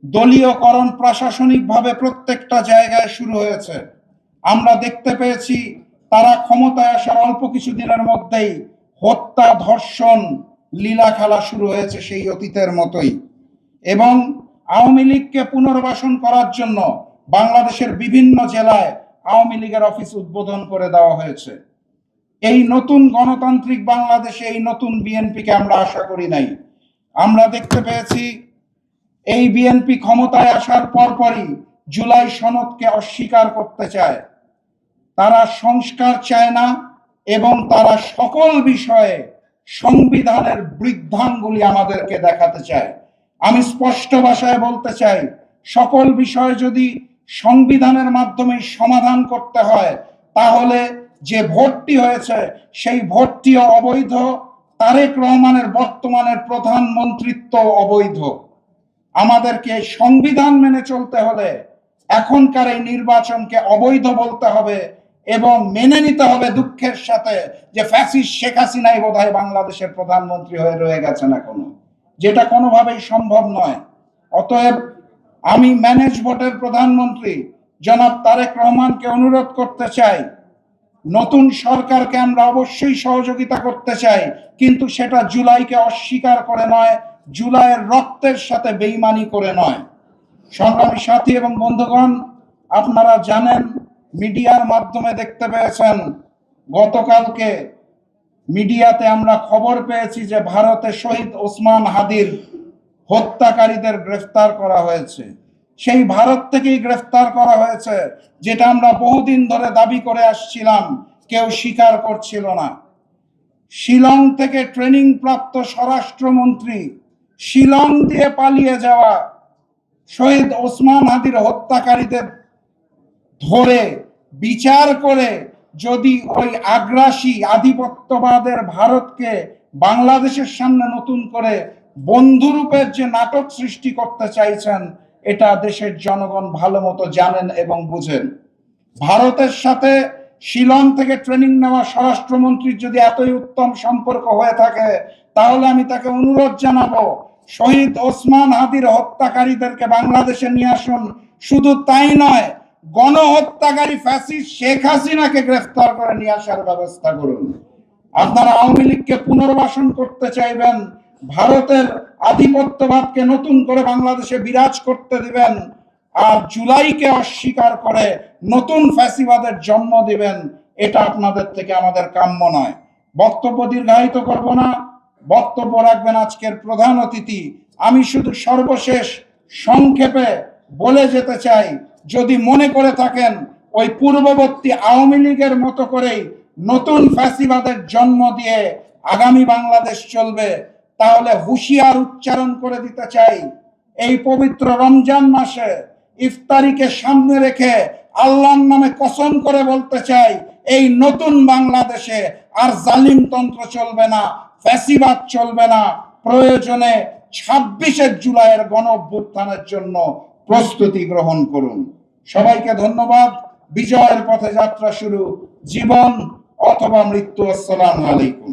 দলীয়করণ প্রশাসনিকভাবে প্রত্যেকটা জায়গায় শুরু হয়েছে। আমরা দেখতে পেয়েছি তারা ক্ষমতায় আসার অল্প কিছুদিনের মধ্যেই হত্যা, ধর্ষণ, লীলা খেলা শুরু হয়েছে সেই অতীতের মতোই। এবং আওয়ামী লীগকে পুনর্বাসন করার জন্য বাংলাদেশের বিভিন্ন জেলায় আওয়ামী লীগের অফিস উদ্বোধন করে দেওয়া হয়েছে। এই নতুন গণতান্ত্রিক বাংলাদেশে এই নতুন বিএনপিকে আমরা আশা করি নাই। আমরা দেখতে পেয়েছি এই বিএনপি ক্ষমতায় আসার পরপরই জুলাই সনদকে অস্বীকার করতে চায়। তারা সংস্কার চায় না এবং তারা সকল বিষয়ে সংবিধানের বৃদ্ধাঙ্গুলি আমাদেরকে দেখাতে চায়। আমি স্পষ্ট ভাষায় বলতে চাই, সকল বিষয় যদি সংবিধানের মাধ্যমে সমাধান করতে হয়, তাহলে যে ভোটটি হয়েছে সেই ভোটটিও অবৈধ, তারেক রহমানের বর্তমানের প্রধানমন্ত্রিত্ব অবৈধ। আমাদেরকে সংবিধান মেনে চলতে হলে এখনকার এই নির্বাচনকে অবৈধ বলতে হবে এবং মেনে নিতে হবে দুঃখের সাথে যে ফ্যাসিস্ট শেখ হাসিনাই বোধহয় বাংলাদেশের প্রধানমন্ত্রী হয়ে রয়ে গেছেন এখনো, যেটা কোনোভাবেই সম্ভব নয়। অতএব আমি ম্যানেজ ভোটের প্রধানমন্ত্রী জনাব তারেক রহমানকে অনুরোধ করতে চাই, নতুন সরকারকে আমরা অবশ্যই সহযোগিতা করতে চাই, কিন্তু সেটা জুলাইকে অস্বীকার করে নয়, জুলাইয়ের রক্তের সাথে বেইমানি করে নয়। সংগ্রামী সাথী এবং বন্ধুগণ, আপনারা জানেন, মিডিয়ার মাধ্যমে দেখতে পেয়েছেন, গতকালকে মিডিয়াতে আমরা খবর পেয়েছি যে ভারতে শহীদ ওসমান হাদির হত্যাকারীদের গ্রেফতার করা হয়েছে। সেই ভারত থেকেই গ্রেফতার করা হয়েছে, যেটা আমরা বহুদিন ধরে দাবি করে আসছিলাম, কেউ স্বীকার করছিল না। শিলং থেকে ট্রেনিং প্রাপ্ত স্বরাষ্ট্রমন্ত্রী শিলং দিয়ে পালিয়ে যাওয়া শহীদ ওসমান হাদির হত্যাকারীদের ধরে বিচার করে যদি ওই আগ্রাসী আধিপত্যবাদের ভারতকে বাংলাদেশের সামনে নতুন করে বন্ধুরূপের যে নাটক সৃষ্টি করতে চাইছেন, এটা দেশের জনগণ ভালো মতো জানেন এবং বুঝেন। ভারতের সাথে শিলং থেকে ট্রেনিং নেওয়া স্বরাষ্ট্রমন্ত্রীর যদি এতই উত্তম সম্পর্ক হয়ে থাকে, তাহলে আমি তাকে অনুরোধ জানাবো, শহীদ ওসমান হাদির হত্যাকারীদেরকে বাংলাদেশে নিয়ে আসুন। শুধু তাই নয়, গণহত্যাকারী ফ্যাসিস্ট শেখ হাসিনাকে গ্রেফতার করে নিয়ে আসার ব্যবস্থা করুন। আপনারা আওয়ামী লীগকে পুনর্বাসন করতে চাইবেন, ভারতের আধিপত্যবাদকে নতুন করে বাংলাদেশে বিরাজ করতে দিবেন, আর জুলাইকে অস্বীকার করে নতুন ফ্যাসিবাদের জন্ম দিবেন, এটা আপনাদের থেকে আমাদের কাম্য নয়। বক্তব্য দীর্ঘায়িত করব না, বক্তব্য রাখবেন আজকের প্রধান অতিথি। আমি শুধু সর্বশেষ সংক্ষেপে বলে যেতে চাই, যদি মনে করে থাকেন ওই পূর্ববর্তী আওয়ামী লীগের মতো করেই নতুন ফ্যাসিবাদের জন্ম দিয়ে আগামী বাংলাদেশ চলবে, তাহলে হুঁশিয়ার উচ্চারণ করে দিতে চাই, এই পবিত্র রমজান মাসে ইফতারিকে সামনে রেখে আল্লাহর নামে কসম করে বলতে চাই, এই নতুন বাংলাদেশে আর জালিমতন্ত্র চলবে না, ফ্যাসিবাদ চলবে না। প্রয়োজনে 26শে জুলাইয়ের গণ অভ্যুত্থানের জন্য প্রস্তুতি গ্রহণ করুন। সবাইকে ধন্যবাদ। বিজয়ের পথে যাত্রা শুরু, জীবন অথবা মৃত্যু। আসসালামু আলাইকুম।